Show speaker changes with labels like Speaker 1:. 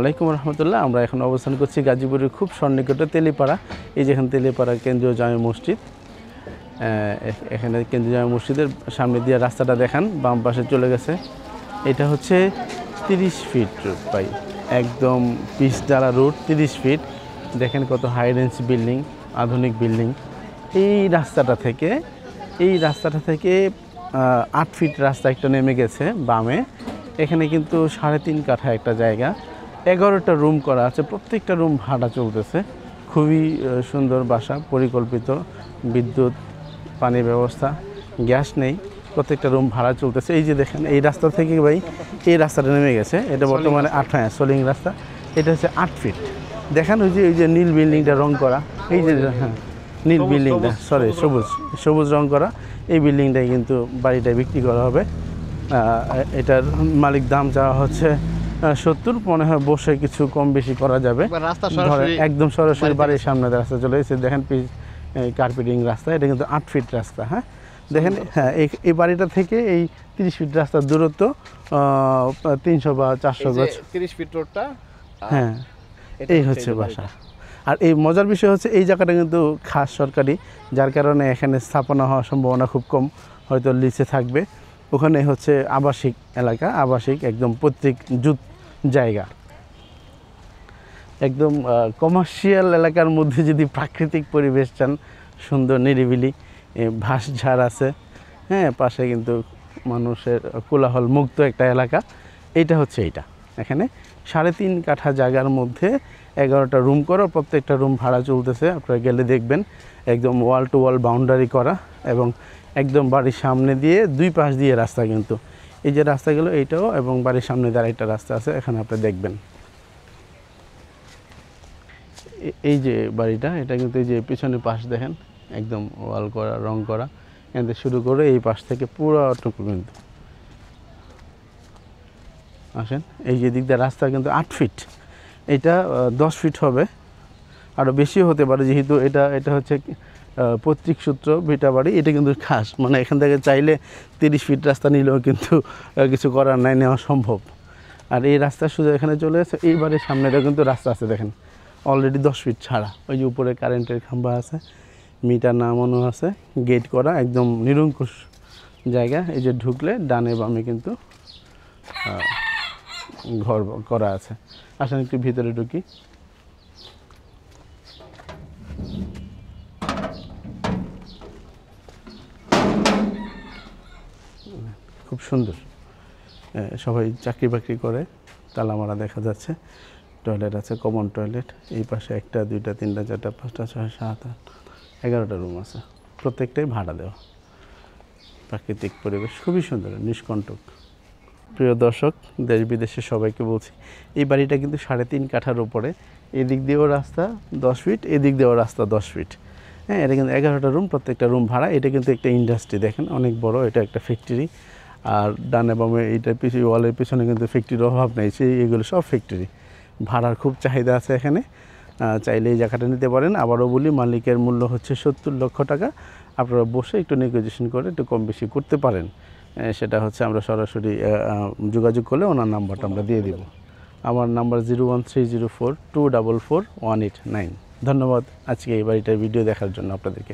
Speaker 1: আলাইকুম রহমতুল্লাহ। আমরা এখন অবস্থান করছি গাজীপুরের খুব সন্নিকটে তেলিপাড়া। এই যেখানে তেলিপাড়া কেন্দ্রীয় জামে মসজিদ, এখানে কেন্দ্রীয় জামে মসজিদের সামনে দিয়ে রাস্তাটা দেখান, বাম পাশে চলে গেছে। এটা হচ্ছে 30 ফিট পাই, একদম পিচ ডালা রোড, 30 ফিট। দেখেন কত হাই রেঞ্জ বিল্ডিং, আধুনিক বিল্ডিং। এই রাস্তাটা থেকে 8 ফিট রাস্তা একটা নেমে গেছে বামে। এখানে কিন্তু 3.5 কাঠা একটা জায়গা, 11টা রুম করা আছে, প্রত্যেকটা রুম ভাড়া চলতেছে। খুবই সুন্দর বাসা, পরিকল্পিত, বিদ্যুৎ, পানি ব্যবস্থা, গ্যাস নেই, প্রত্যেকটা রুম ভাড়া চলতেছে। এই যে দেখেন এই রাস্তা থেকে ভাই এই রাস্তাটা নেমে গেছে, এটা বর্তমানে 8 সোলিং রাস্তা। এটা হচ্ছে 8 ফিট। দেখেন ওই যে নীল বিল্ডিংটা রং করা, এই যে হ্যাঁ নীল বিল্ডিংটা, সবুজ রং করা এই বিল্ডিংটাই কিন্তু বাড়িটা বিক্রি করা হবে। এটার মালিক দাম চাওয়া হচ্ছে 70, মনে হয় বসে কিছু কম বেশি করা যাবে। একদম সরাসরি বাড়ির সামনে রাস্তা চলে এসেছে। দেখেন কার্পেটিং রাস্তা, এটা কিন্তু 8 ফিট রাস্তা। হ্যাঁ দেখেন, হ্যাঁ এই বাড়িটা থেকে এই 30 ফিট রাস্তার দূরত্ব 300 বা 400 গজ।
Speaker 2: 30 ফিট রোডটা,
Speaker 1: হ্যাঁ এই হচ্ছে বাসা। আর এই মজার বিষয় হচ্ছে এই জায়গাটা কিন্তু খাস সরকারি, যার কারণে এখানে স্থাপনা হওয়ার সম্ভাবনা খুব কম, হয়তো লিচে থাকবে। ওখানে হচ্ছে আবাসিক এলাকা, আবাসিক একদম পৈতৃক জায়গা, একদম কমার্শিয়াল এলাকার মধ্যে যদি প্রাকৃতিক পরিবেশ চান, সুন্দর নিরিবিলি, বাঁশঝাড় আছে, হ্যাঁ পাশে কিন্তু মানুষের কোলাহল মুক্ত একটা এলাকা। এইটা হচ্ছে এইটা। এখানে 3.5 কাঠা জায়গার মধ্যে 11টা রুম করা, প্রত্যেকটা রুম ভাড়া চলতেছে। আপনারা গেলে দেখবেন একদম ওয়াল টু ওয়াল বাউন্ডারি করা, এবং একদম বাড়ির সামনে দিয়ে 2 পাশ দিয়ে রাস্তা। কিন্তু এই যে রাস্তাগুলো এইটাও, এবং বাড়ির সামনে দিয়ে আরেকটা রাস্তা আছে, এখানে আপনি দেখবেন। এই যে বাড়িটা, এটা কিন্তু এই যে পিছনের পাশ দেখেন একদম ওয়াল করা, রং করা, এখান থেকে শুরু করে এই পাশ থেকে পুরোটুকু কিন্তু। আসেন, এই যে দিক দিয়ে রাস্তা কিন্তু 8 ফিট, এটা 10 ফিট হবে, আরও বেশিও হতে পারে, যেহেতু এটা হচ্ছে পৈতৃক সূত্র ভিটা বাড়ি। এটা কিন্তু খাস, মানে এখান থেকে চাইলে 30 ফিট রাস্তা নিলেও কিন্তু কিছু করার নাই, নেওয়া সম্ভব। আর এই রাস্তা সোজা এখানে চলে এসে এই বাড়ির সামনেটা কিন্তু রাস্তা আছে, দেখেন অলরেডি 10 ফিট ছাড়া। ওই যে উপরে কারেন্টের খাম্বা আছে, মিটার নামানো আছে, গেট করা, একদম নিরঙ্কুশ জায়গা। এই যে ঢুকলে ডানে বামে কিন্তু ঘর করা আছে। আসেন একটু ভিতরে ঢুকি। খুব সুন্দর, সবাই চাকরি বাকরি করে, তালামারা দেখা যাচ্ছে। টয়লেট আছে, কমন টয়লেট। এই পাশে 1টা 2টা 3টা 4টা 5টা 6 7 8 11টা রুম আছে, প্রত্যেকটাই ভাড়া দেওয়া। প্রাকৃতিক পরিবেশ খুবই সুন্দর, নিষ্কণ্টক। প্রিয় দর্শক, দেশ বিদেশে সবাইকে বলছি, এই বাড়িটা কিন্তু 3.5 কাঠার উপরে। এদিক দিয়েও রাস্তা 10 ফিট, এদিক দিয়েও রাস্তা 10 ফিট। হ্যাঁ, এটা কিন্তু 11টা রুম, প্রত্যেকটা রুম ভাড়া। এটা কিন্তু একটা ইন্ডাস্ট্রি, দেখেন অনেক বড়, এটা একটা ফ্যাক্টরি। আর ডানে বামে এইটা ওয়ালের পিছনে কিন্তু ফ্যাক্টরির অভাব নেই, এগুলো সব ফ্যাক্টরি। ভাড়ার খুব চাহিদা আছে এখানে, চাইলে এই জায়গাটা নিতে পারেন। আবারও বলি, মালিকের মূল্য হচ্ছে 70 লক্ষ টাকা। আপনারা বসে একটু নেগোসিয়েশন করে একটু কম বেশি করতে পারেন। সেটা হচ্ছে আমরা সরাসরি যোগাযোগ করলে ওনার নাম্বারটা আমরা দিয়ে দিব। আমার নাম্বার 01304244189। ধন্যবাদ আজকে এই বাড়িটার ভিডিও দেখার জন্য আপনাদেরকে।